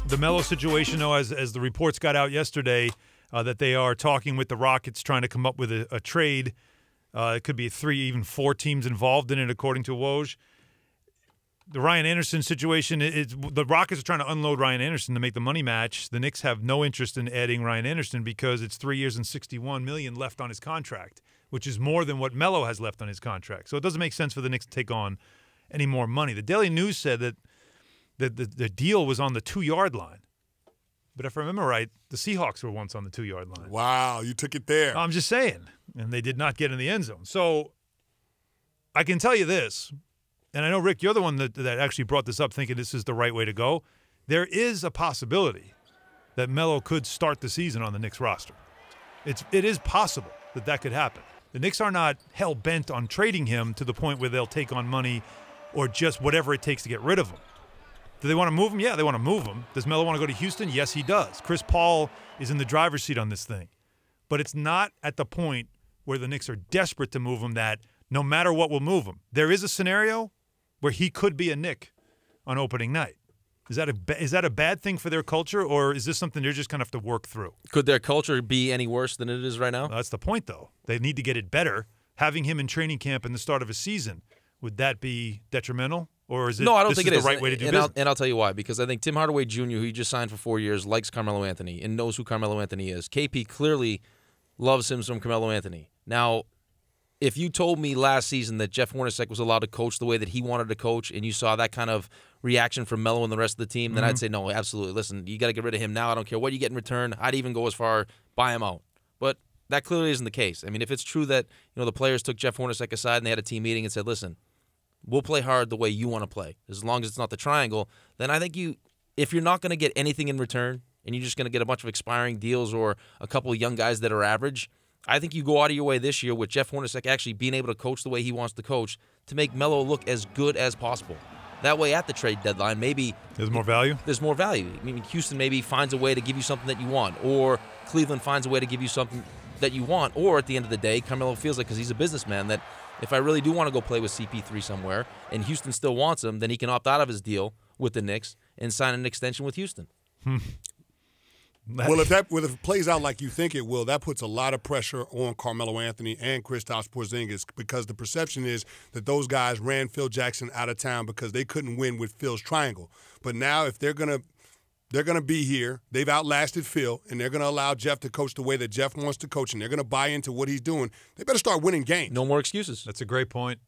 The Melo situation, though, as the reports got out yesterday, that they are talking with the Rockets, trying to come up with a trade. It could be 3, even 4 teams involved in it, according to Woj. The Ryan Anderson situation, the Rockets are trying to unload Ryan Anderson to make the money match. The Knicks have no interest in adding Ryan Anderson because it's 3 years and $61 million left on his contract, which is more than what Melo has left on his contract. So it doesn't make sense for the Knicks to take on any more money. The Daily News said that the deal was on the 2-yard line. But if I remember right, the Seahawks were once on the 2-yard line. Wow, you took it there. I'm just saying. And they did not get in the end zone. So I can tell you this, and I know, Rick, you're the one that actually brought this up thinking this is the right way to go. There is a possibility that Melo could start the season on the Knicks roster. It is possible that could happen. The Knicks are not hell-bent on trading him to the point where they'll take on money or just whatever it takes to get rid of him. Do they want to move him? Yeah, they want to move him. Does Melo want to go to Houston? Yes, he does. Chris Paul is in the driver's seat on this thing. But it's not at the point where the Knicks are desperate to move him that no matter what will move him. There is a scenario where he could be a Knick on opening night. Is that a bad thing for their culture, or is this something they're just going to have to work through? Could their culture be any worse than it is right now? Well, that's the point, though. They need to get it better. Having him in training camp in the start of a season, would that be detrimental? Or is it, no, I don't think it is the right way to do business? And I'll tell you why. Because I think Tim Hardaway Jr., who he just signed for 4 years, likes Carmelo Anthony and knows who Carmelo Anthony is. KP clearly loves him from Carmelo Anthony. Now, if you told me last season that Jeff Hornacek was allowed to coach the way that he wanted to coach, and you saw that kind of reaction from Melo and the rest of the team, then I'd say, no, absolutely. Listen, you got to get rid of him now. I don't care what you get in return. I'd even go as far, buy him out. But that clearly isn't the case. I mean, if it's true that the players took Jeff Hornacek aside and they had a team meeting and said, listen, we'll play hard the way you want to play, as long as it's not the triangle, then I think if you're not going to get anything in return and you're just going to get a bunch of expiring deals or a couple of young guys that are average, I think you go out of your way this year with Jeff Hornacek actually being able to coach the way he wants to coach to make Melo look as good as possible. That way at the trade deadline, maybe there's more value. There's more value. I mean, Houston maybe finds a way to give you something that you want, or Cleveland finds a way to give you something that you want, or at the end of the day, Carmelo feels like, because he's a businessman, that if I really do want to go play with CP3 somewhere and Houston still wants him, then he can opt out of his deal with the Knicks and sign an extension with Houston. Well, if it plays out like you think it will, that puts a lot of pressure on Carmelo Anthony and Kristaps Porzingis, because the perception is that those guys ran Phil Jackson out of town because they couldn't win with Phil's triangle. But now if they're gonna be here, they've outlasted Phil, and they're gonna allow Jeff to coach the way that Jeff wants to coach, and they're gonna buy into what he's doing. They better start winning games. No more excuses. That's a great point.